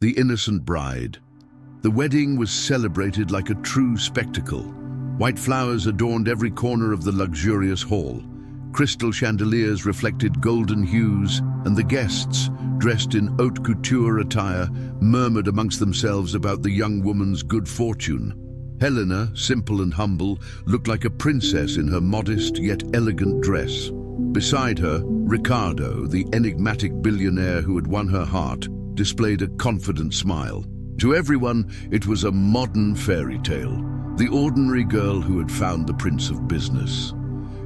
The innocent bride. The wedding was celebrated like a true spectacle. White flowers adorned every corner of the luxurious hall. Crystal chandeliers reflected golden hues, and the guests, dressed in haute couture attire, murmured amongst themselves about the young woman's good fortune. Helena, simple and humble, looked like a princess in her modest yet elegant dress. Beside her, Riccardo, the enigmatic billionaire who had won her heart, displayed a confident smile. To everyone, it was a modern fairy tale, the ordinary girl who had found the prince of business.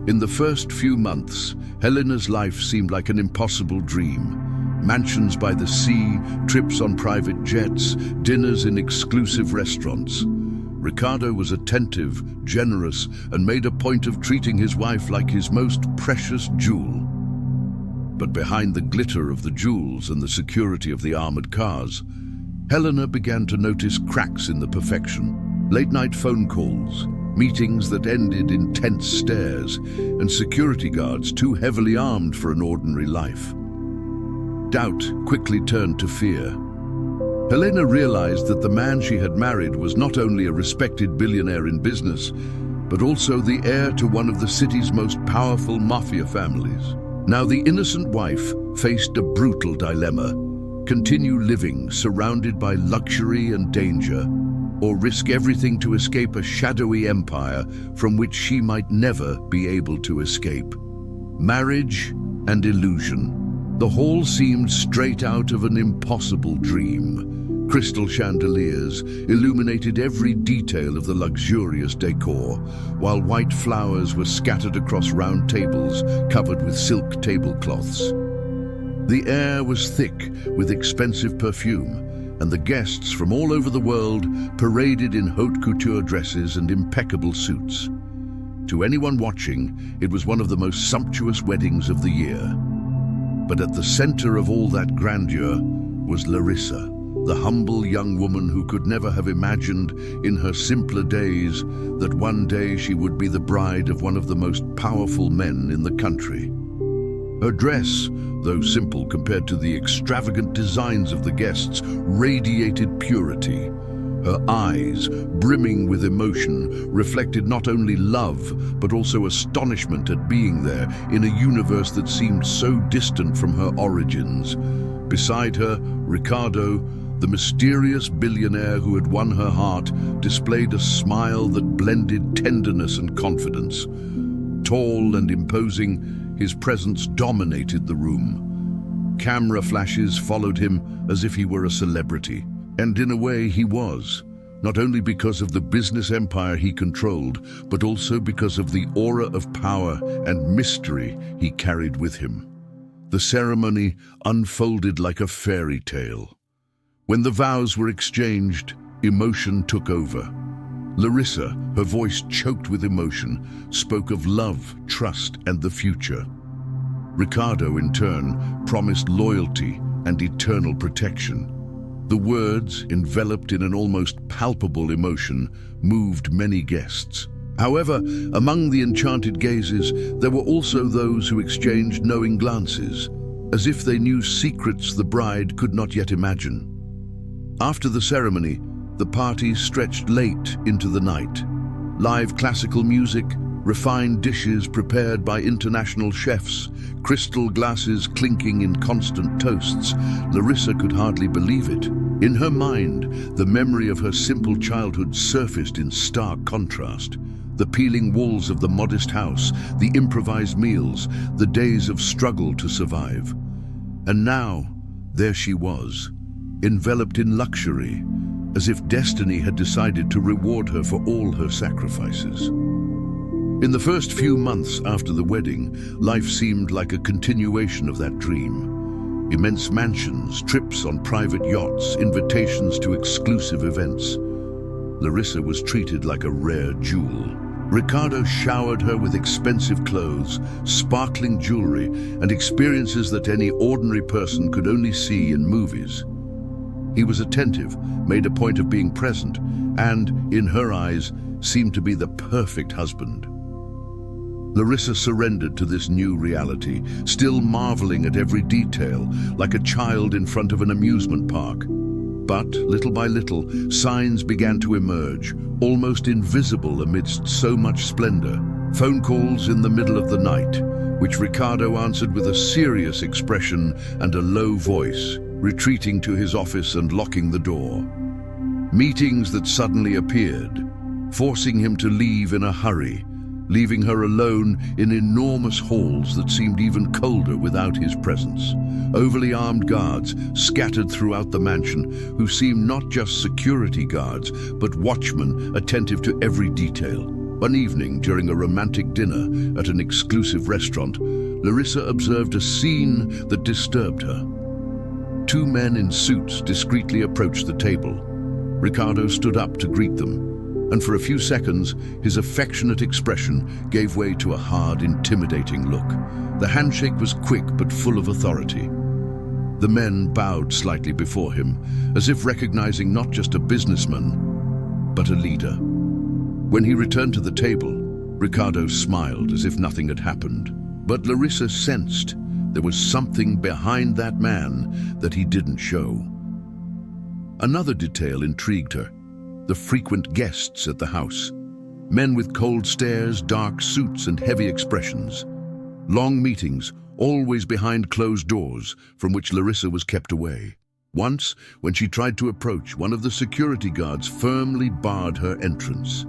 In the first few months, Helena's life seemed like an impossible dream. Mansions by the sea, trips on private jets, dinners in exclusive restaurants. Riccardo was attentive, generous, and made a point of treating his wife like his most precious jewel. But behind the glitter of the jewels and the security of the armored cars, Helena began to notice cracks in the perfection. Late-night phone calls, meetings that ended in tense stares, and security guards too heavily armed for an ordinary life. Doubt quickly turned to fear. Helena realized that the man she had married was not only a respected billionaire in business, but also the heir to one of the city's most powerful Mafia families. Now the innocent wife faced a brutal dilemma: continue living surrounded by luxury and danger, or risk everything to escape a shadowy empire from which she might never be able to escape. Marriage and illusion. The hall seemed straight out of an impossible dream. Crystal chandeliers illuminated every detail of the luxurious decor, while white flowers were scattered across round tables covered with silk tablecloths. The air was thick with expensive perfume, and the guests from all over the world paraded in haute couture dresses and impeccable suits. To anyone watching, it was one of the most sumptuous weddings of the year. But at the center of all that grandeur was Larissa, the humble young woman who could never have imagined in her simpler days that one day she would be the bride of one of the most powerful men in the country. Her dress, though simple compared to the extravagant designs of the guests, radiated purity. Her eyes, brimming with emotion, reflected not only love, but also astonishment at being there in a universe that seemed so distant from her origins. Beside her, Riccardo, the mysterious billionaire who had won her heart, displayed a smile that blended tenderness and confidence. Tall and imposing, his presence dominated the room. Camera flashes followed him as if he were a celebrity. And in a way he was, not only because of the business empire he controlled, but also because of the aura of power and mystery he carried with him. The ceremony unfolded like a fairy tale. When the vows were exchanged, emotion took over. Larissa, her voice choked with emotion, spoke of love, trust, and the future. Riccardo, in turn, promised loyalty and eternal protection. The words, enveloped in an almost palpable emotion, moved many guests. However, among the enchanted gazes, there were also those who exchanged knowing glances, as if they knew secrets the bride could not yet imagine. After the ceremony, the party stretched late into the night. Live classical music, refined dishes prepared by international chefs, crystal glasses clinking in constant toasts. Larissa could hardly believe it. In her mind, the memory of her simple childhood surfaced in stark contrast. The peeling walls of the modest house, the improvised meals, the days of struggle to survive. And now, there she was, enveloped in luxury, as if destiny had decided to reward her for all her sacrifices. In the first few months after the wedding, life seemed like a continuation of that dream. Immense mansions, trips on private yachts, invitations to exclusive events. Larissa was treated like a rare jewel. Riccardo showered her with expensive clothes, sparkling jewelry, and experiences that any ordinary person could only see in movies. He was attentive, made a point of being present, and, in her eyes, seemed to be the perfect husband. Larissa surrendered to this new reality, still marveling at every detail, like a child in front of an amusement park. But, little by little, signs began to emerge, almost invisible amidst so much splendor. Phone calls in the middle of the night, which Riccardo answered with a serious expression and a low voice, retreating to his office and locking the door. Meetings that suddenly appeared, forcing him to leave in a hurry, leaving her alone in enormous halls that seemed even colder without his presence. Overly armed guards scattered throughout the mansion, who seemed not just security guards, but watchmen attentive to every detail. One evening, during a romantic dinner at an exclusive restaurant, Larissa observed a scene that disturbed her. Two men in suits discreetly approached the table. Riccardo stood up to greet them, and for a few seconds, his affectionate expression gave way to a hard, intimidating look. The handshake was quick but full of authority. The men bowed slightly before him, as if recognizing not just a businessman, but a leader. When he returned to the table, Riccardo smiled as if nothing had happened. But Larissa sensed there was something behind that man that he didn't show. Another detail intrigued her: the frequent guests at the house. Men with cold stares, dark suits, and heavy expressions. Long meetings, always behind closed doors, from which Larissa was kept away. Once, when she tried to approach, one of the security guards firmly barred her entrance.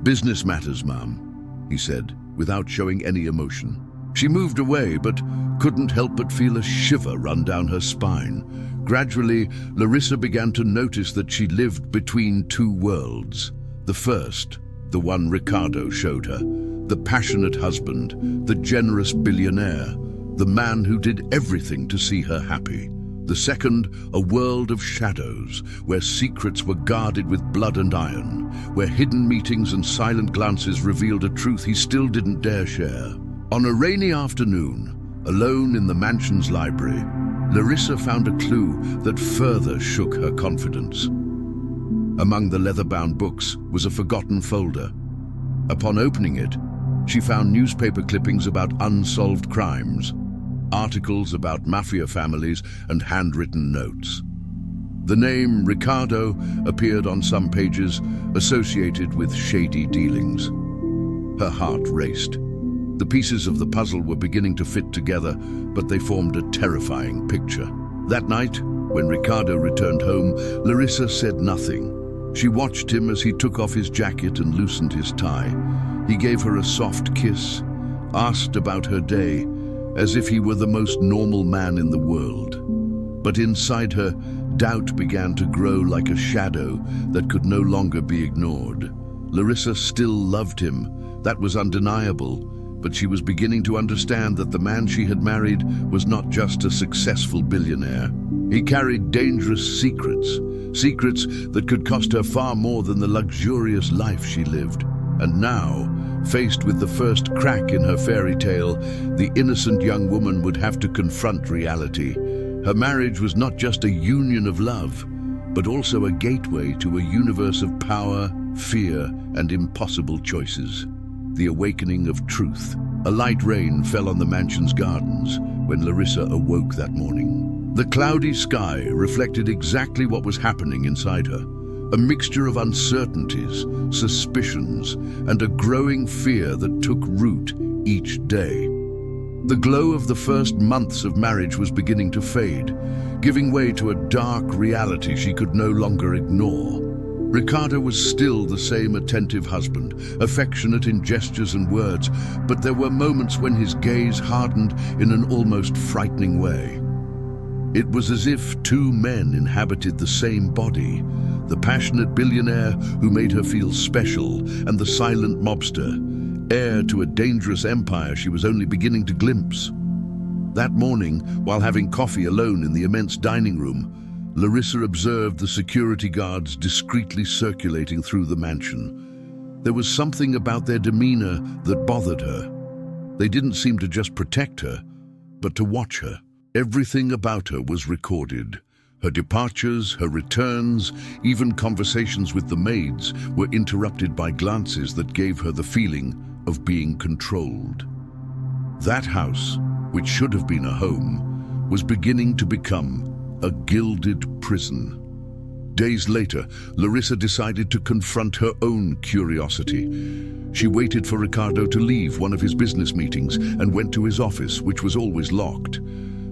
"Business matters, ma'am," he said, without showing any emotion. She moved away, but couldn't help but feel a shiver run down her spine. Gradually, Larissa began to notice that she lived between two worlds. The first, the one Riccardo showed her, the passionate husband, the generous billionaire, the man who did everything to see her happy. The second, a world of shadows, where secrets were guarded with blood and iron, where hidden meetings and silent glances revealed a truth he still didn't dare share. On a rainy afternoon, alone in the mansion's library, Larissa found a clue that further shook her confidence. Among the leather-bound books was a forgotten folder. Upon opening it, she found newspaper clippings about unsolved crimes, articles about Mafia families, and handwritten notes. The name Riccardo appeared on some pages, associated with shady dealings. Her heart raced. The pieces of the puzzle were beginning to fit together, but they formed a terrifying picture. That night, when Riccardo returned home, Larissa said nothing. She watched him as he took off his jacket and loosened his tie. He gave her a soft kiss, asked about her day, as if he were the most normal man in the world. But inside her, doubt began to grow like a shadow that could no longer be ignored. Larissa still loved him, that was undeniable, but she was beginning to understand that the man she had married was not just a successful billionaire. He carried dangerous secrets, secrets that could cost her far more than the luxurious life she lived. And now, faced with the first crack in her fairy tale, the innocent young woman would have to confront reality. Her marriage was not just a union of love, but also a gateway to a universe of power, fear, and impossible choices. The awakening of truth. A light rain fell on the mansion's gardens when Larissa awoke that morning. The cloudy sky reflected exactly what was happening inside her. A mixture of uncertainties, suspicions, and a growing fear that took root each day. The glow of the first months of marriage was beginning to fade, giving way to a dark reality she could no longer ignore. Riccardo was still the same attentive husband, affectionate in gestures and words, but there were moments when his gaze hardened in an almost frightening way. It was as if two men inhabited the same body, the passionate billionaire who made her feel special, and the silent mobster, heir to a dangerous empire she was only beginning to glimpse. That morning, while having coffee alone in the immense dining room, Larissa observed the security guards discreetly circulating through the mansion. There was something about their demeanor that bothered her. They didn't seem to just protect her, but to watch her. Everything about her was recorded. Her departures, her returns, even conversations with the maids were interrupted by glances that gave her the feeling of being controlled. That house, which should have been a home, was beginning to become a gilded prison. Days later, Larissa decided to confront her own curiosity. She waited for Riccardo to leave one of his business meetings and went to his office, which was always locked.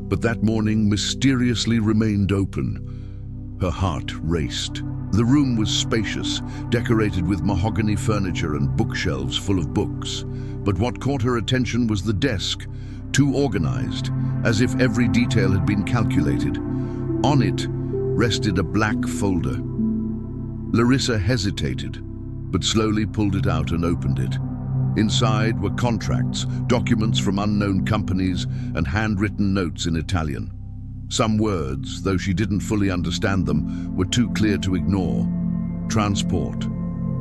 But that morning mysteriously remained open. Her heart raced. The room was spacious, decorated with mahogany furniture and bookshelves full of books. But what caught her attention was the desk, too organized, as if every detail had been calculated. On it rested a black folder. Larissa hesitated, but slowly pulled it out and opened it. Inside were contracts, documents from unknown companies, and handwritten notes in Italian. Some words, though she didn't fully understand them, were too clear to ignore. Transport,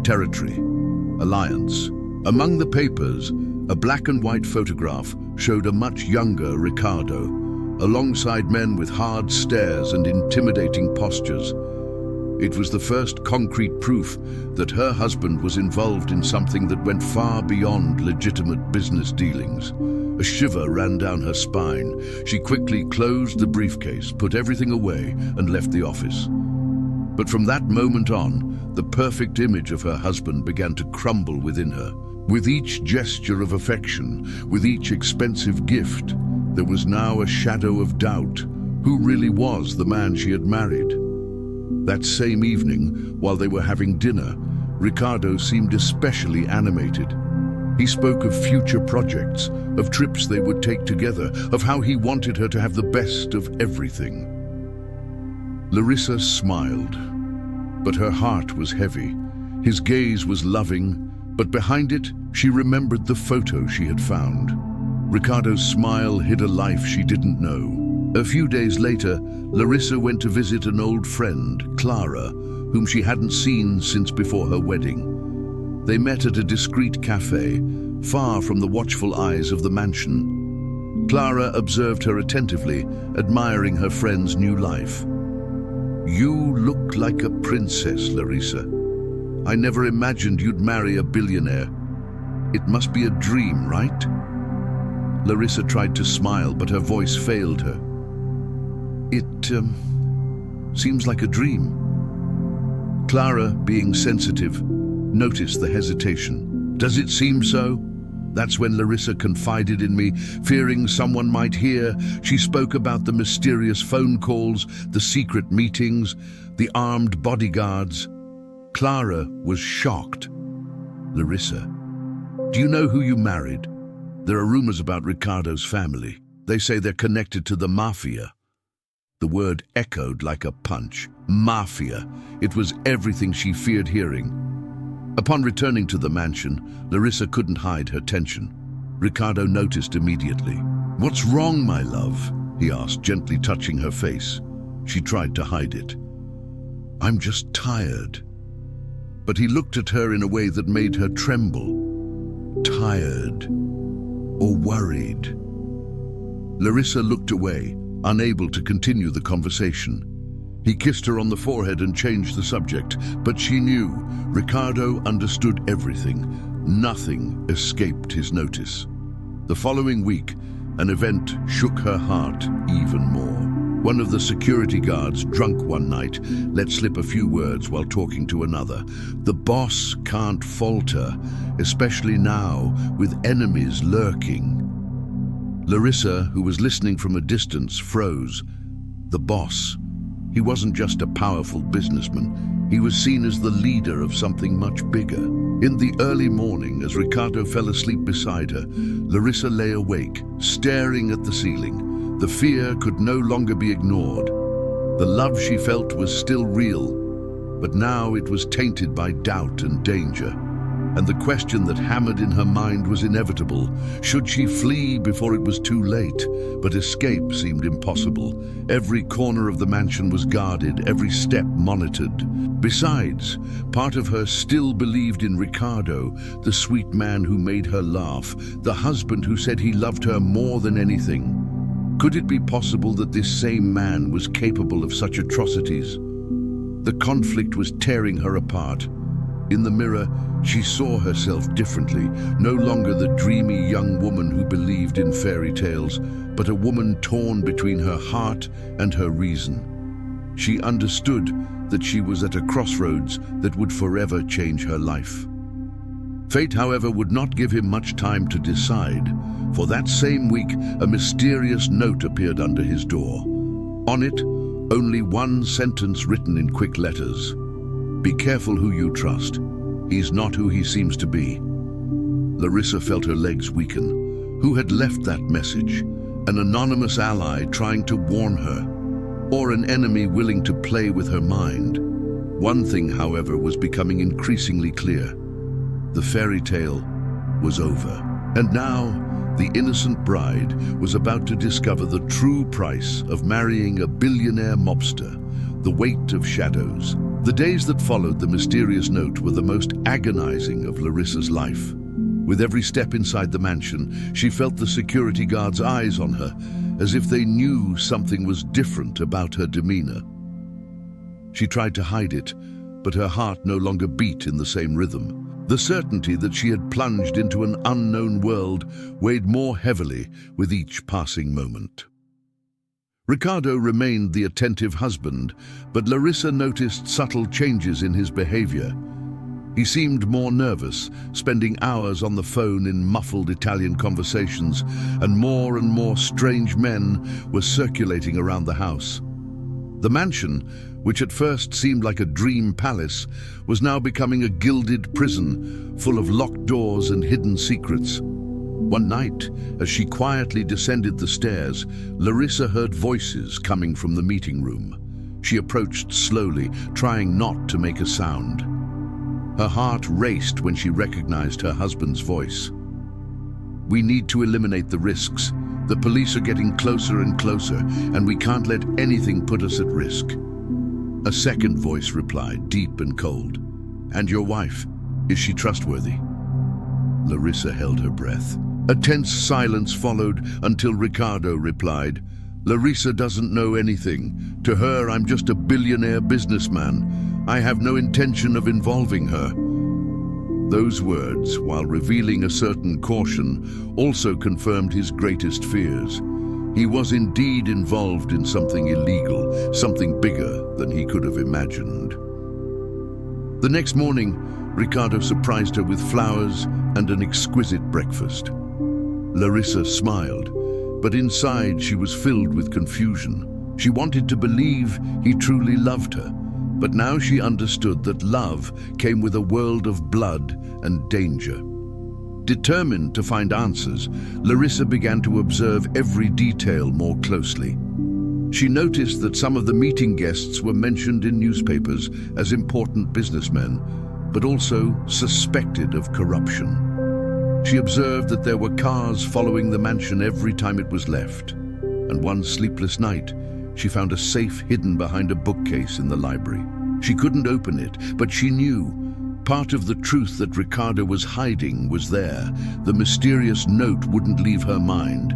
territory, alliance. Among the papers, a black and white photograph showed a much younger Riccardo, alongside men with hard stares and intimidating postures. It was the first concrete proof that her husband was involved in something that went far beyond legitimate business dealings. A shiver ran down her spine. She quickly closed the briefcase, put everything away, and left the office. But from that moment on, the perfect image of her husband began to crumble within her. With each gesture of affection, with each expensive gift, there was now a shadow of doubt. Who really was the man she had married? That same evening, while they were having dinner, Riccardo seemed especially animated. He spoke of future projects, of trips they would take together, of how he wanted her to have the best of everything. Larissa smiled, but her heart was heavy. His gaze was loving, but behind it, she remembered the photo she had found. Riccardo's smile hid a life she didn't know. A few days later, Larissa went to visit an old friend, Clara, whom she hadn't seen since before her wedding. They met at a discreet cafe, far from the watchful eyes of the mansion. Clara observed her attentively, admiring her friend's new life. "You look like a princess, Larissa. I never imagined you'd marry a billionaire. It must be a dream, right?" Larissa tried to smile, but her voice failed her. It seems like a dream." Clara, being sensitive, noticed the hesitation. "Does it seem so?" That's when Larissa confided in me, fearing someone might hear. She spoke about the mysterious phone calls, the secret meetings, the armed bodyguards. Clara was shocked. "Larissa, do you know who you married? There are rumors about Riccardo's family. They say they're connected to the Mafia." The word echoed like a punch. Mafia. It was everything she feared hearing. Upon returning to the mansion, Larissa couldn't hide her tension. Riccardo noticed immediately. "What's wrong, my love?" he asked, gently touching her face. She tried to hide it. "I'm just tired." But he looked at her in a way that made her tremble. Tired or worried? Larissa looked away, unable to continue the conversation. He kissed her on the forehead and changed the subject, but she knew Riccardo understood everything. Nothing escaped his notice. The following week, an event shook her heart even more. One of the security guards, drunk one night, let slip a few words while talking to another. The boss can't falter, especially now with enemies lurking. Larissa, who was listening from a distance, froze. The boss. He wasn't just a powerful businessman. He was seen as the leader of something much bigger. In the early morning, as Riccardo fell asleep beside her, Larissa lay awake, staring at the ceiling. The fear could no longer be ignored. The love she felt was still real, but now it was tainted by doubt and danger. And the question that hammered in her mind was inevitable. Should she flee before it was too late? But escape seemed impossible. Every corner of the mansion was guarded, every step monitored. Besides, part of her still believed in Riccardo, the sweet man who made her laugh, the husband who said he loved her more than anything. Could it be possible that this same man was capable of such atrocities? The conflict was tearing her apart. In the mirror, she saw herself differently, no longer the dreamy young woman who believed in fairy tales, but a woman torn between her heart and her reason. She understood that she was at a crossroads that would forever change her life. Fate, however, would not give him much time to decide, for that same week a mysterious note appeared under his door. On it, only one sentence written in quick letters. "Be careful who you trust. He's not who he seems to be." Larissa felt her legs weaken. Who had left that message? An anonymous ally trying to warn her, or an enemy willing to play with her mind? One thing, however, was becoming increasingly clear. The fairy tale was over. And now, the innocent bride was about to discover the true price of marrying a billionaire mobster, the weight of shadows. The days that followed the mysterious note were the most agonizing of Larissa's life. With every step inside the mansion, she felt the security guards' eyes on her, as if they knew something was different about her demeanor. She tried to hide it, but her heart no longer beat in the same rhythm. The certainty that she had plunged into an unknown world weighed more heavily with each passing moment. Riccardo remained the attentive husband, but Larissa noticed subtle changes in his behavior. He seemed more nervous, spending hours on the phone in muffled Italian conversations, and more strange men were circulating around the house. The mansion, which at first seemed like a dream palace, was now becoming a gilded prison, full of locked doors and hidden secrets. One night, as she quietly descended the stairs, Larissa heard voices coming from the meeting room. She approached slowly, trying not to make a sound. Her heart raced when she recognized her husband's voice. "We need to eliminate the risks. The police are getting closer and closer, and we can't let anything put us at risk." A second voice replied, deep and cold. "And your wife, is she trustworthy?" Larissa held her breath. A tense silence followed until Riccardo replied, "Larissa doesn't know anything. To her, I'm just a billionaire businessman. I have no intention of involving her." Those words, while revealing a certain caution, also confirmed his greatest fears. He was indeed involved in something illegal, something bigger than he could have imagined. The next morning, Riccardo surprised her with flowers and an exquisite breakfast. Larissa smiled, but inside she was filled with confusion. She wanted to believe he truly loved her, but now she understood that love came with a world of blood and danger. Determined to find answers, Larissa began to observe every detail more closely. She noticed that some of the meeting guests were mentioned in newspapers as important businessmen, but also suspected of corruption. She observed that there were cars following the mansion every time it was left, and one sleepless night, she found a safe hidden behind a bookcase in the library. She couldn't open it, but she knew part of the truth that Riccardo was hiding was there. The mysterious note wouldn't leave her mind.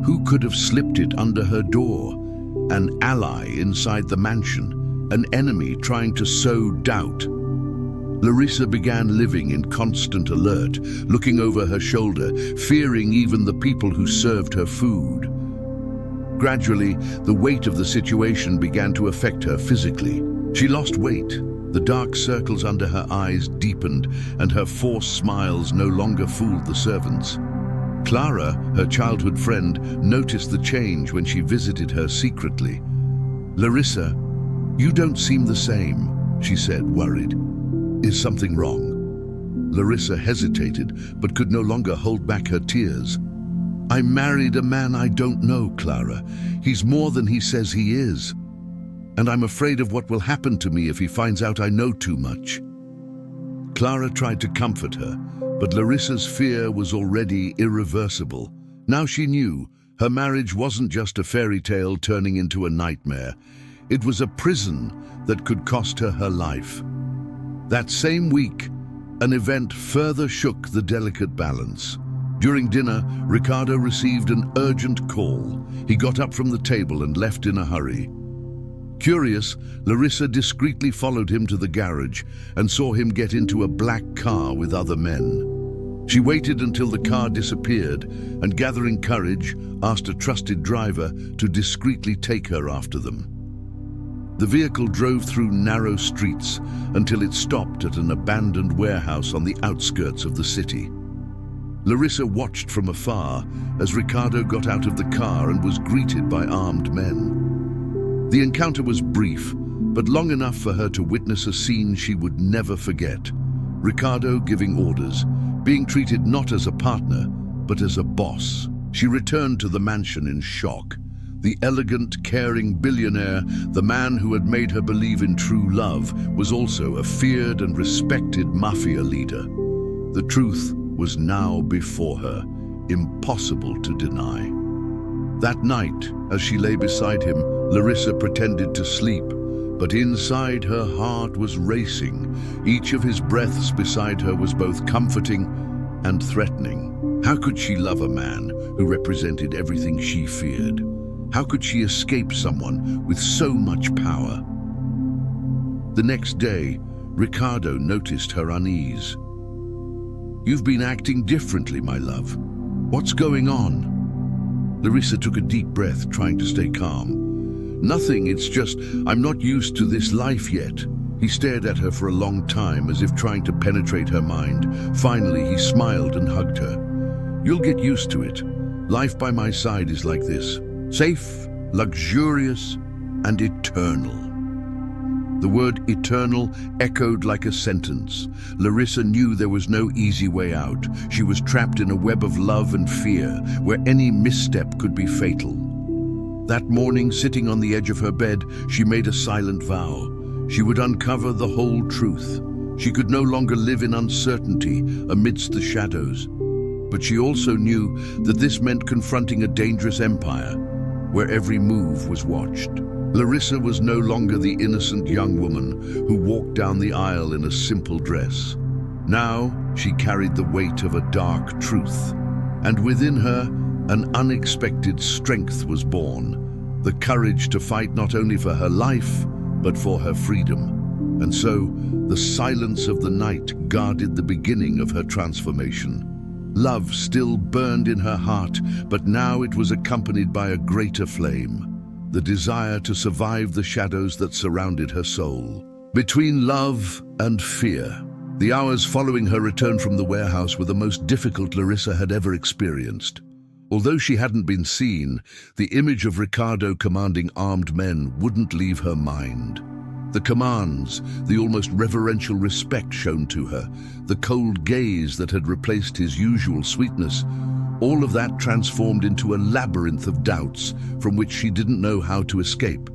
Who could have slipped it under her door? An ally inside the mansion, an enemy trying to sow doubt. Larissa began living in constant alert, looking over her shoulder, fearing even the people who served her food. Gradually, the weight of the situation began to affect her physically. She lost weight. The dark circles under her eyes deepened, and her forced smiles no longer fooled the servants. Clara, her childhood friend, noticed the change when she visited her secretly. "Larissa, you don't seem the same," she said, worried. "Is something wrong?" Larissa hesitated, but could no longer hold back her tears. "I married a man I don't know, Clara. He's more than he says he is. And I'm afraid of what will happen to me if he finds out I know too much." Clara tried to comfort her, but Larissa's fear was already irreversible. Now she knew her marriage wasn't just a fairy tale turning into a nightmare. It was a prison that could cost her her life. That same week, an event further shook the delicate balance. During dinner, Riccardo received an urgent call. He got up from the table and left in a hurry. Curious, Larissa discreetly followed him to the garage and saw him get into a black car with other men. She waited until the car disappeared and, gathering courage, asked a trusted driver to discreetly take her after them. The vehicle drove through narrow streets until it stopped at an abandoned warehouse on the outskirts of the city. Larissa watched from afar as Riccardo got out of the car and was greeted by armed men. The encounter was brief, but long enough for her to witness a scene she would never forget. Riccardo giving orders, being treated not as a partner, but as a boss. She returned to the mansion in shock. The elegant, caring billionaire, the man who had made her believe in true love, was also a feared and respected Mafia leader. The truth was now before her, impossible to deny. That night, as she lay beside him, Larissa pretended to sleep, but inside her heart was racing. Each of his breaths beside her was both comforting and threatening. How could she love a man who represented everything she feared? How could she escape someone with so much power? The next day, Riccardo noticed her unease. "You've been acting differently, my love. What's going on?" Larissa took a deep breath, trying to stay calm. "Nothing, it's just, I'm not used to this life yet." He stared at her for a long time, as if trying to penetrate her mind. Finally, he smiled and hugged her. "You'll get used to it. Life by my side is like this. Safe, luxurious, and eternal." The word eternal echoed like a sentence. Larissa knew there was no easy way out. She was trapped in a web of love and fear, where any misstep could be fatal. That morning, sitting on the edge of her bed, she made a silent vow. She would uncover the whole truth. She could no longer live in uncertainty amidst the shadows. But she also knew that this meant confronting a dangerous empire, where every move was watched. Larissa was no longer the innocent young woman who walked down the aisle in a simple dress. Now she carried the weight of a dark truth, and within her an unexpected strength was born, the courage to fight not only for her life, but for her freedom. And so, the silence of the night guarded the beginning of her transformation. Love still burned in her heart, but now it was accompanied by a greater flame, the desire to survive the shadows that surrounded her soul. Between love and fear, the hours following her return from the warehouse were the most difficult Larissa had ever experienced. Although she hadn't been seen, the image of Riccardo commanding armed men wouldn't leave her mind. The commands, the almost reverential respect shown to her, the cold gaze that had replaced his usual sweetness, all of that transformed into a labyrinth of doubts from which she didn't know how to escape.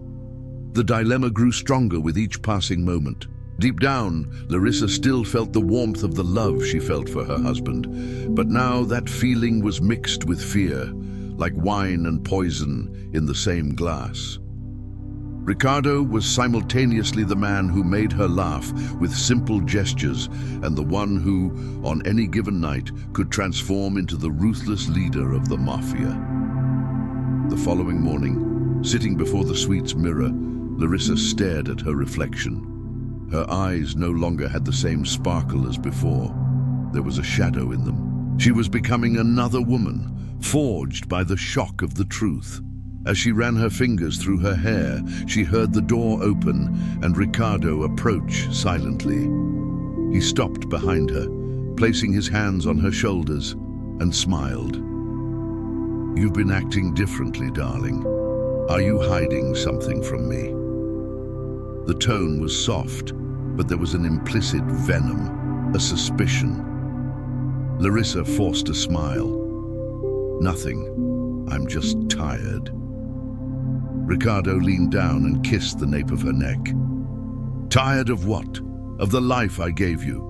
The dilemma grew stronger with each passing moment. Deep down, Larissa still felt the warmth of the love she felt for her husband, but now that feeling was mixed with fear, like wine and poison in the same glass. Riccardo was simultaneously the man who made her laugh with simple gestures and the one who, on any given night, could transform into the ruthless leader of the Mafia. The following morning, sitting before the suite's mirror, Larissa stared at her reflection. Her eyes no longer had the same sparkle as before. There was a shadow in them. She was becoming another woman, forged by the shock of the truth. As she ran her fingers through her hair, she heard the door open and Riccardo approach silently. He stopped behind her, placing his hands on her shoulders, and smiled. "You've been acting differently, darling. Are you hiding something from me?" The tone was soft, but there was an implicit venom, a suspicion. Larissa forced a smile. "Nothing. I'm just tired." Riccardo leaned down and kissed the nape of her neck. "Tired of what? Of the life I gave you."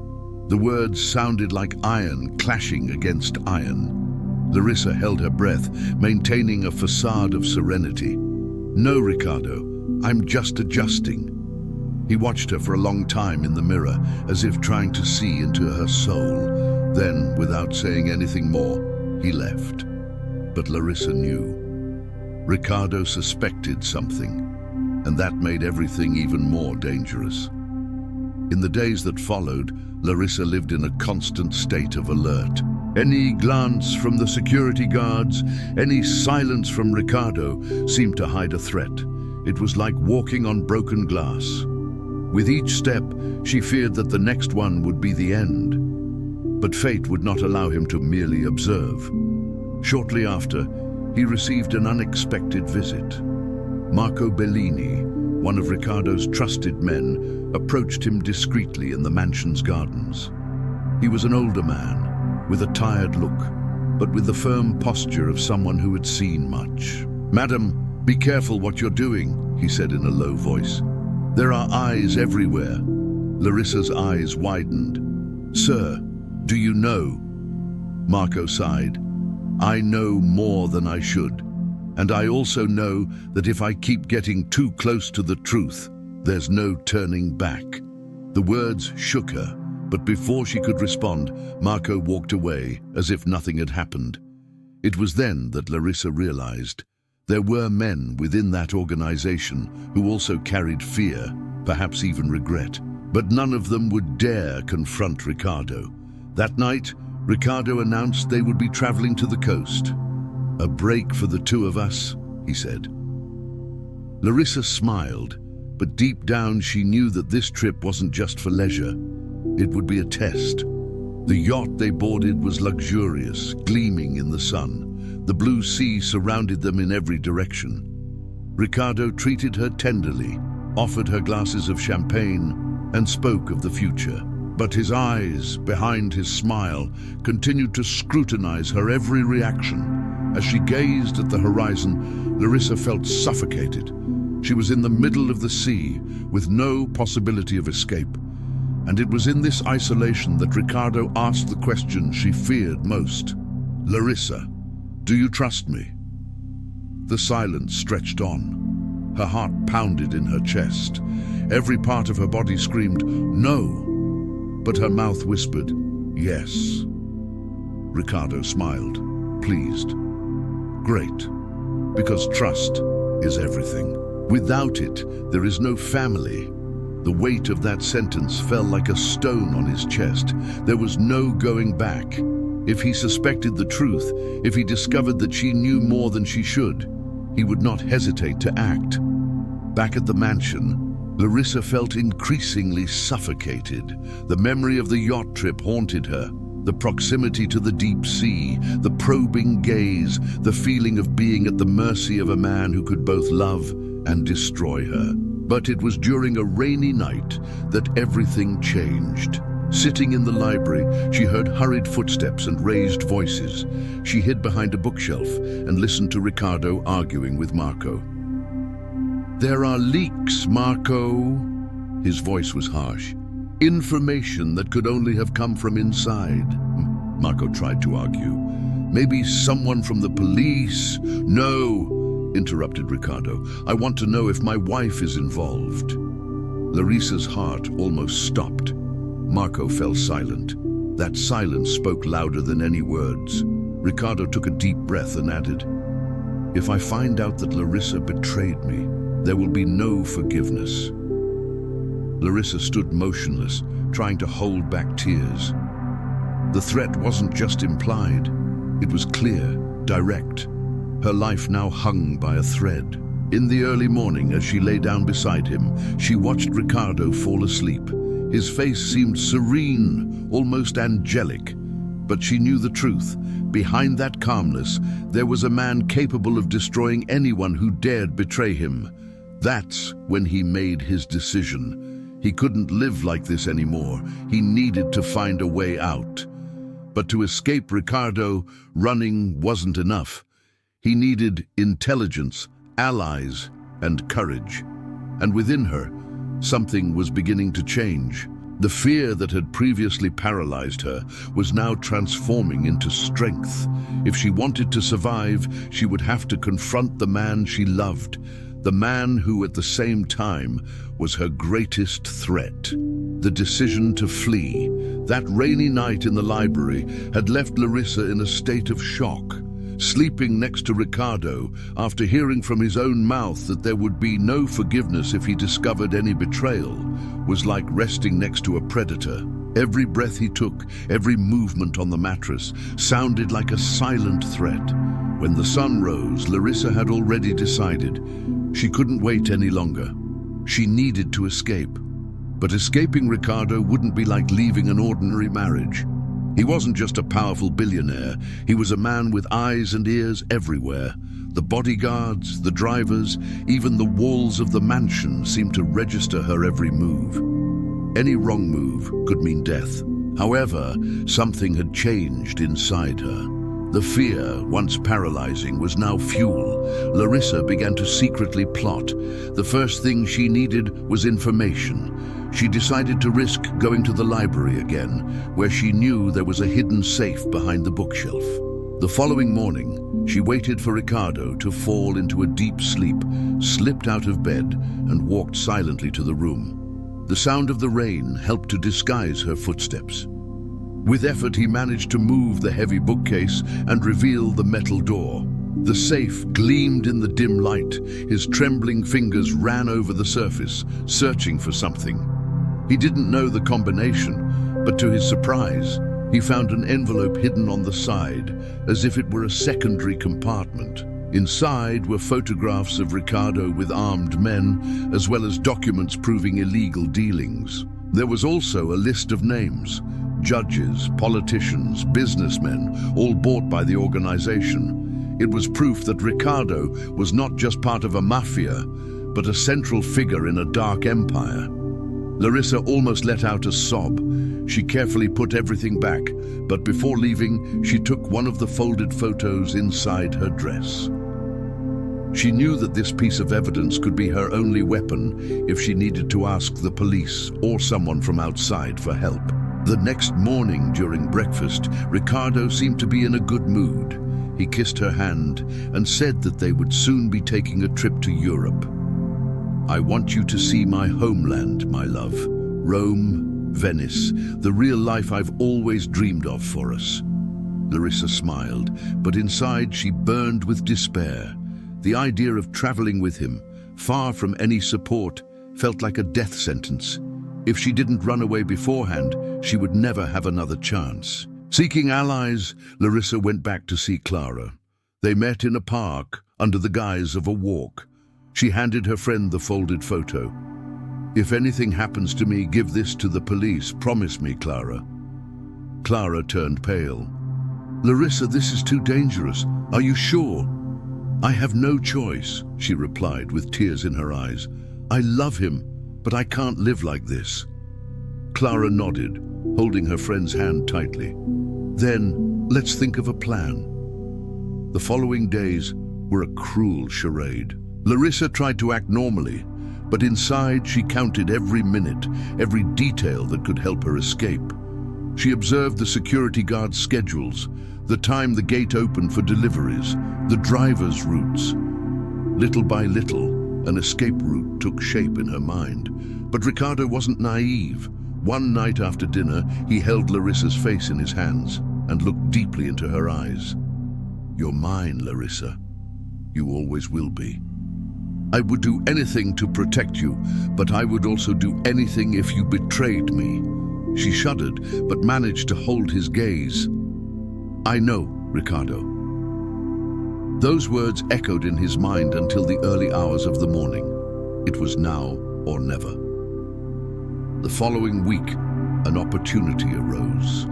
The words sounded like iron clashing against iron. Larissa held her breath, maintaining a facade of serenity. "No, Riccardo, I'm just adjusting." He watched her for a long time in the mirror, as if trying to see into her soul. Then, without saying anything more, he left. But Larissa knew. Riccardo suspected something, and that made everything even more dangerous. In the days that followed, Larissa lived in a constant state of alert. Any glance from the security guards, any silence from Riccardo seemed to hide a threat. It was like walking on broken glass. With each step, she feared that the next one would be the end. But fate would not allow him to merely observe. Shortly after, he received an unexpected visit. Marco Bellini, one of Riccardo's trusted men, approached him discreetly in the mansion's gardens. He was an older man, with a tired look, but with the firm posture of someone who had seen much. "Madam, be careful what you're doing," he said in a low voice. "There are eyes everywhere." Larissa's eyes widened. "Sir, do you know?" Marco sighed. "I know more than I should. And I also know that if I keep getting too close to the truth, there's no turning back." The words shook her, but before she could respond, Marco walked away as if nothing had happened. It was then that Larissa realized there were men within that organization who also carried fear, perhaps even regret. But none of them would dare confront Riccardo. That night, Riccardo announced they would be traveling to the coast. "A break for the two of us," he said. Larissa smiled, but deep down she knew that this trip wasn't just for leisure. It would be a test. The yacht they boarded was luxurious, gleaming in the sun. The blue sea surrounded them in every direction. Riccardo treated her tenderly, offered her glasses of champagne, and spoke of the future. But his eyes, behind his smile, continued to scrutinize her every reaction. As she gazed at the horizon, Larissa felt suffocated. She was in the middle of the sea, with no possibility of escape. And it was in this isolation that Riccardo asked the question she feared most. "Larissa, do you trust me?" The silence stretched on. Her heart pounded in her chest. Every part of her body screamed, "No!" But her mouth whispered, "Yes." Riccardo smiled, pleased. "Great, because trust is everything. Without it, there is no family." The weight of that sentence fell like a stone on his chest. There was no going back. If he suspected the truth, if he discovered that she knew more than she should, he would not hesitate to act. Back at the mansion, Larissa felt increasingly suffocated. The memory of the yacht trip haunted her. The proximity to the deep sea, the probing gaze, the feeling of being at the mercy of a man who could both love and destroy her. But it was during a rainy night that everything changed. Sitting in the library, she heard hurried footsteps and raised voices. She hid behind a bookshelf and listened to Riccardo arguing with Marco. "There are leaks, Marco." His voice was harsh. "Information that could only have come from inside." Marco tried to argue. "Maybe someone from the police." "No," interrupted Riccardo. "I want to know if my wife is involved." Larissa's heart almost stopped. Marco fell silent. That silence spoke louder than any words. Riccardo took a deep breath and added, "If I find out that Larissa betrayed me, there will be no forgiveness." Larissa stood motionless, trying to hold back tears. The threat wasn't just implied. It was clear, direct. Her life now hung by a thread. In the early morning, as she lay down beside him, she watched Riccardo fall asleep. His face seemed serene, almost angelic. But she knew the truth. Behind that calmness, there was a man capable of destroying anyone who dared betray him. That's when he made his decision. He couldn't live like this anymore. He needed to find a way out. But to escape Riccardo, running wasn't enough. He needed intelligence, allies, and courage. And within her, something was beginning to change. The fear that had previously paralyzed her was now transforming into strength. If she wanted to survive, she would have to confront the man she loved, the man who at the same time was her greatest threat. The decision to flee, that rainy night in the library, had left Larissa in a state of shock. Sleeping next to Riccardo, after hearing from his own mouth that there would be no forgiveness if he discovered any betrayal, was like resting next to a predator. Every breath he took, every movement on the mattress, sounded like a silent threat. When the sun rose, Larissa had already decided. She couldn't wait any longer. She needed to escape. But escaping Riccardo wouldn't be like leaving an ordinary marriage. He wasn't just a powerful billionaire. He was a man with eyes and ears everywhere. The bodyguards, the drivers, even the walls of the mansion seemed to register her every move. Any wrong move could mean death. However, something had changed inside her. The fear, once paralyzing, was now fuel. Larissa began to secretly plot. The first thing she needed was information. She decided to risk going to the library again, where she knew there was a hidden safe behind the bookshelf. The following morning, she waited for Riccardo to fall into a deep sleep, slipped out of bed, and walked silently to the room. The sound of the rain helped to disguise her footsteps. With effort, he managed to move the heavy bookcase and reveal the metal door. The safe gleamed in the dim light. His trembling fingers ran over the surface, searching for something. He didn't know the combination, but to his surprise, he found an envelope hidden on the side, as if it were a secondary compartment. Inside were photographs of Riccardo with armed men, as well as documents proving illegal dealings. There was also a list of names: judges, politicians, businessmen, all bought by the organization. It was proof that Riccardo was not just part of a mafia, but a central figure in a dark empire. Larissa almost let out a sob. She carefully put everything back, but before leaving, she took one of the folded photos inside her dress. She knew that this piece of evidence could be her only weapon if she needed to ask the police or someone from outside for help. The next morning during breakfast, Riccardo seemed to be in a good mood. He kissed her hand and said that they would soon be taking a trip to Europe. "I want you to see my homeland, my love. Rome, Venice, the real life I've always dreamed of for us." Larissa smiled, but inside she burned with despair. The idea of traveling with him, far from any support, felt like a death sentence. If she didn't run away beforehand, she would never have another chance. Seeking allies, Larissa went back to see Clara. They met in a park under the guise of a walk. She handed her friend the folded photo. "If anything happens to me, give this to the police. Promise me, Clara." Clara turned pale. "Larissa, this is too dangerous. Are you sure?" "I have no choice," she replied with tears in her eyes. "I love him, but I can't live like this." Clara nodded, holding her friend's hand tightly. "Then, let's think of a plan." The following days were a cruel charade. Larissa tried to act normally, but inside she counted every minute, every detail that could help her escape. She observed the security guards' schedules, the time the gate opened for deliveries, the drivers' routes. Little by little, an escape route took shape in her mind. But Riccardo wasn't naive. One night after dinner, he held Larissa's face in his hands and looked deeply into her eyes. "You're mine, Larissa. You always will be. I would do anything to protect you, but I would also do anything if you betrayed me." She shuddered, but managed to hold his gaze. "I know, Riccardo." Those words echoed in his mind until the early hours of the morning. It was now or never. The following week, an opportunity arose.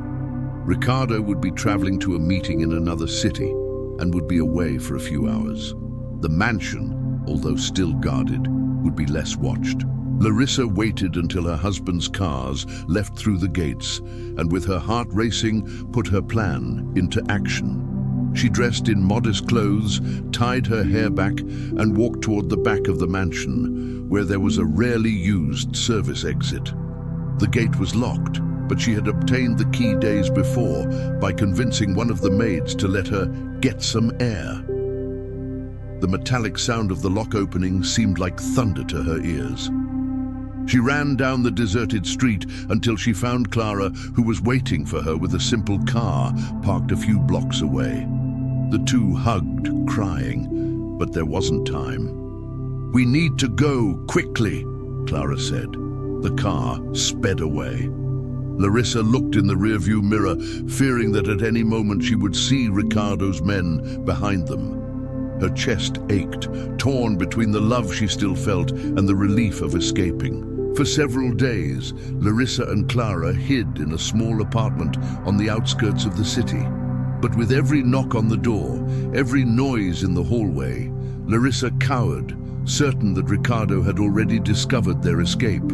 Riccardo would be traveling to a meeting in another city and would be away for a few hours. The mansion, although still guarded, would be less watched. Larissa waited until her husband's cars left through the gates, and with her heart racing, put her plan into action. She dressed in modest clothes, tied her hair back, and walked toward the back of the mansion, where there was a rarely used service exit. The gate was locked, but she had obtained the key days before by convincing one of the maids to let her get some air. The metallic sound of the lock opening seemed like thunder to her ears. She ran down the deserted street until she found Clara, who was waiting for her with a simple car parked a few blocks away. The two hugged, crying, but there wasn't time. "We need to go, quickly," Clara said. The car sped away. Larissa looked in the rearview mirror, fearing that at any moment she would see Riccardo's men behind them. Her chest ached, torn between the love she still felt and the relief of escaping. For several days, Larissa and Clara hid in a small apartment on the outskirts of the city. But with every knock on the door, every noise in the hallway, Larissa cowered, certain that Riccardo had already discovered their escape.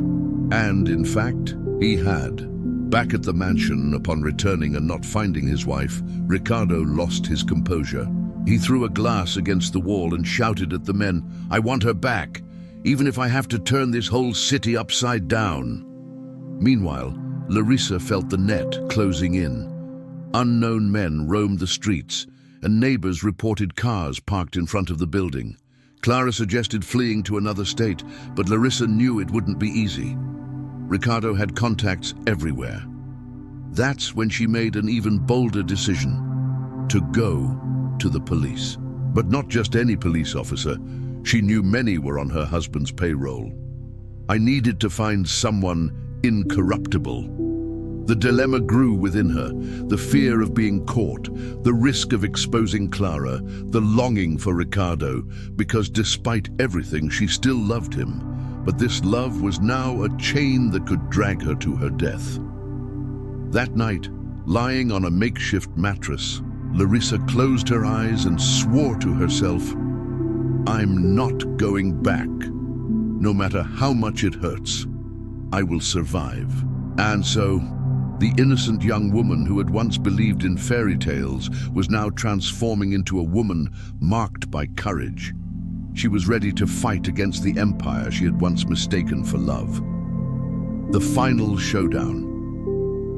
And, in fact, he had. Back at the mansion, upon returning and not finding his wife, Riccardo lost his composure. He threw a glass against the wall and shouted at the men, "I want her back, even if I have to turn this whole city upside down." Meanwhile, Larissa felt the net closing in. Unknown men roamed the streets, and neighbors reported cars parked in front of the building. Clara suggested fleeing to another state, but Larissa knew it wouldn't be easy. Riccardo had contacts everywhere. That's when she made an even bolder decision: to go to the police. But not just any police officer. She knew many were on her husband's payroll. "I needed to find someone incorruptible." The dilemma grew within her, the fear of being caught, the risk of exposing Clara, the longing for Riccardo, because despite everything she still loved him. But this love was now a chain that could drag her to her death. That night, lying on a makeshift mattress, Larissa closed her eyes and swore to herself, "I'm not going back. No matter how much it hurts, I will survive." And so, the innocent young woman who had once believed in fairy tales was now transforming into a woman marked by courage. She was ready to fight against the empire she had once mistaken for love. The final showdown.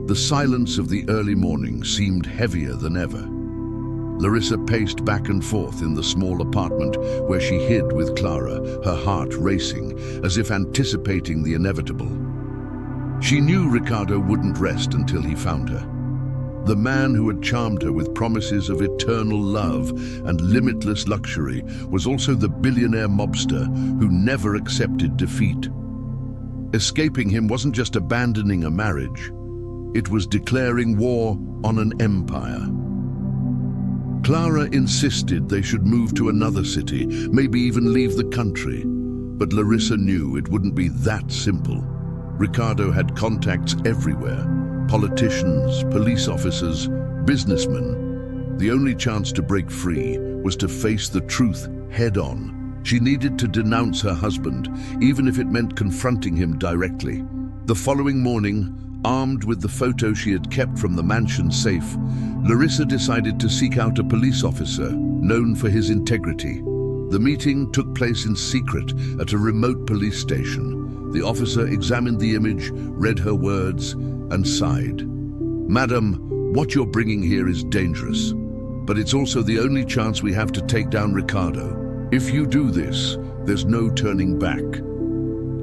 The silence of the early morning seemed heavier than ever. Larissa paced back and forth in the small apartment where she hid with Clara, her heart racing, as if anticipating the inevitable. She knew Riccardo wouldn't rest until he found her. The man who had charmed her with promises of eternal love and limitless luxury was also the billionaire mobster who never accepted defeat. Escaping him wasn't just abandoning a marriage, it was declaring war on an empire. Clara insisted they should move to another city, maybe even leave the country. But Larissa knew it wouldn't be that simple. Riccardo had contacts everywhere: politicians, police officers, businessmen. The only chance to break free was to face the truth head-on. She needed to denounce her husband, even if it meant confronting him directly. The following morning, armed with the photo she had kept from the mansion safe, Larissa decided to seek out a police officer known for his integrity. The meeting took place in secret at a remote police station. The officer examined the image, read her words, and sighed. "Madam, what you're bringing here is dangerous, but it's also the only chance we have to take down Riccardo. If you do this, there's no turning back."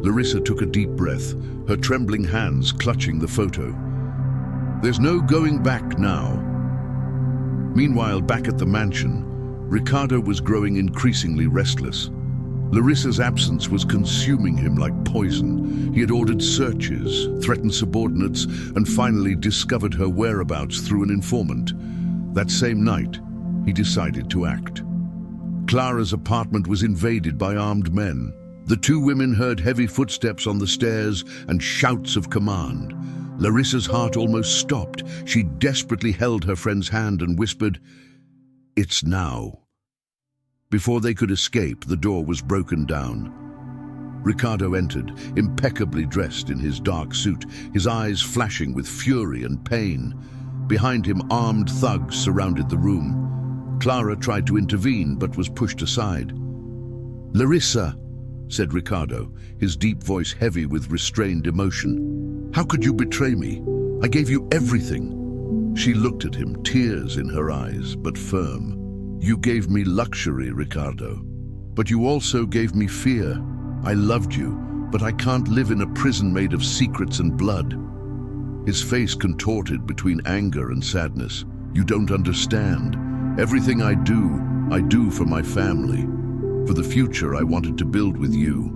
Larissa took a deep breath, her trembling hands clutching the photo. There's no going back now. Meanwhile, back at the mansion, Riccardo was growing increasingly restless. Larissa's absence was consuming him like poison. He had ordered searches, threatened subordinates, and finally discovered her whereabouts through an informant. That same night, he decided to act. Clara's apartment was invaded by armed men. The two women heard heavy footsteps on the stairs and shouts of command. Larissa's heart almost stopped. She desperately held her friend's hand and whispered, "It's now." Before they could escape, the door was broken down. Riccardo entered, impeccably dressed in his dark suit, his eyes flashing with fury and pain. Behind him, armed thugs surrounded the room. Clara tried to intervene, but was pushed aside. "Larissa," said Riccardo, his deep voice heavy with restrained emotion. "How could you betray me? I gave you everything." She looked at him, tears in her eyes, but firm. "You gave me luxury, Riccardo, but you also gave me fear. I loved you, but I can't live in a prison made of secrets and blood." His face contorted between anger and sadness. "You don't understand. Everything I do for my family. For the future I wanted to build with you.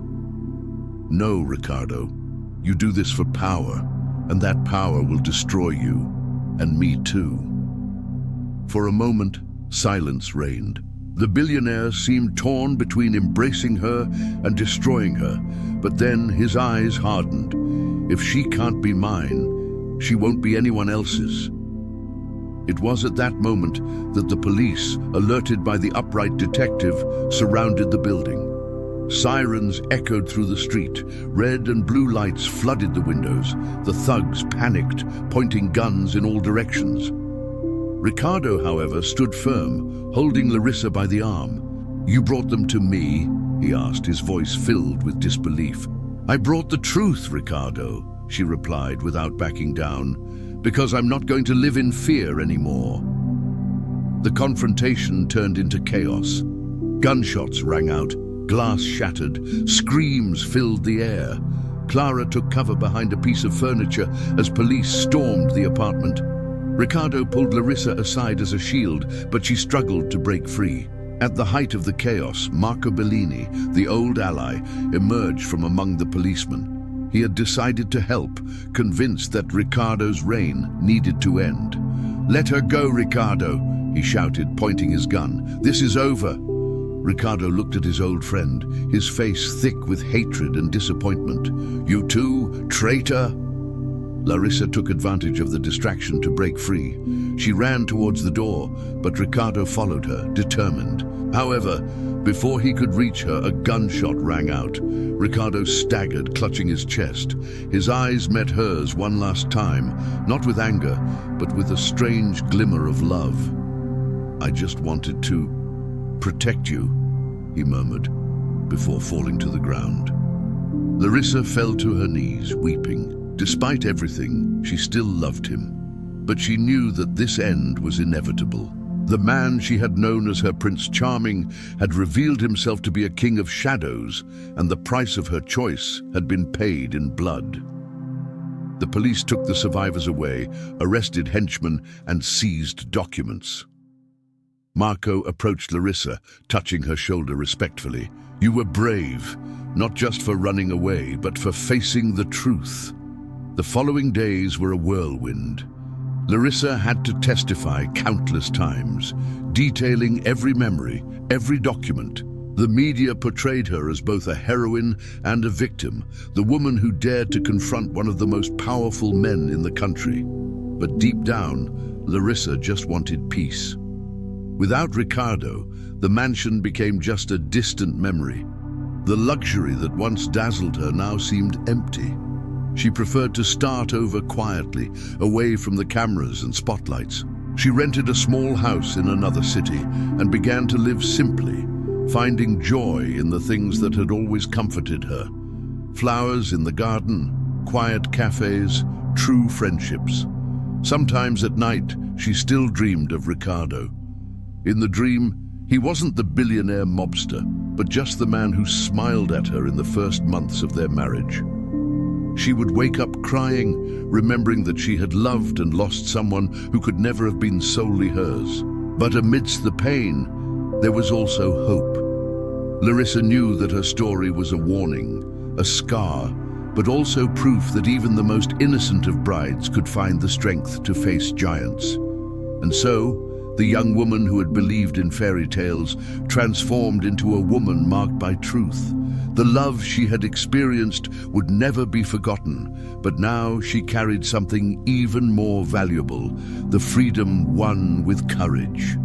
No, Riccardo, you do this for power, and that power will destroy you, and me too." For a moment, silence reigned. The billionaire seemed torn between embracing her and destroying her, but then his eyes hardened. If she can't be mine, she won't be anyone else's. It was at that moment that the police, alerted by the upright detective, surrounded the building. Sirens echoed through the street. Red and blue lights flooded the windows. The thugs panicked, pointing guns in all directions. Riccardo, however, stood firm, holding Larissa by the arm. "You brought them to me?" he asked, his voice filled with disbelief. "I brought the truth, Riccardo," she replied without backing down, "because I'm not going to live in fear anymore." The confrontation turned into chaos. Gunshots rang out, glass shattered, screams filled the air. Clara took cover behind a piece of furniture as police stormed the apartment. Riccardo pulled Larissa aside as a shield, but she struggled to break free. At the height of the chaos, Marco Bellini, the old ally, emerged from among the policemen. He had decided to help, convinced that Riccardo's reign needed to end. "Let her go, Riccardo," he shouted, pointing his gun. "This is over." Riccardo looked at his old friend, his face thick with hatred and disappointment. "You too, traitor?" Larissa took advantage of the distraction to break free. She ran towards the door, but Riccardo followed her, determined. However, before he could reach her, a gunshot rang out. Riccardo staggered, clutching his chest. His eyes met hers one last time, not with anger, but with a strange glimmer of love. "I just wanted to protect you," he murmured, before falling to the ground. Larissa fell to her knees, weeping. Despite everything, she still loved him. But she knew that this end was inevitable. The man she had known as her Prince Charming had revealed himself to be a king of shadows, and the price of her choice had been paid in blood. The police took the survivors away, arrested henchmen, and seized documents. Marco approached Larissa, touching her shoulder respectfully. "You were brave, not just for running away, but for facing the truth." The following days were a whirlwind. Larissa had to testify countless times, detailing every memory, every document. The media portrayed her as both a heroine and a victim, the woman who dared to confront one of the most powerful men in the country. But deep down, Larissa just wanted peace. Without Riccardo, the mansion became just a distant memory. The luxury that once dazzled her now seemed empty. She preferred to start over quietly, away from the cameras and spotlights. She rented a small house in another city and began to live simply, finding joy in the things that had always comforted her. Flowers in the garden, quiet cafes, true friendships. Sometimes at night, she still dreamed of Riccardo. In the dream, he wasn't the billionaire mobster, but just the man who smiled at her in the first months of their marriage. She would wake up crying, remembering that she had loved and lost someone who could never have been solely hers. But amidst the pain, there was also hope. Larissa knew that her story was a warning, a scar, but also proof that even the most innocent of brides could find the strength to face giants. And so, the young woman who had believed in fairy tales transformed into a woman marked by truth. The love she had experienced would never be forgotten, but now she carried something even more valuable, the freedom won with courage.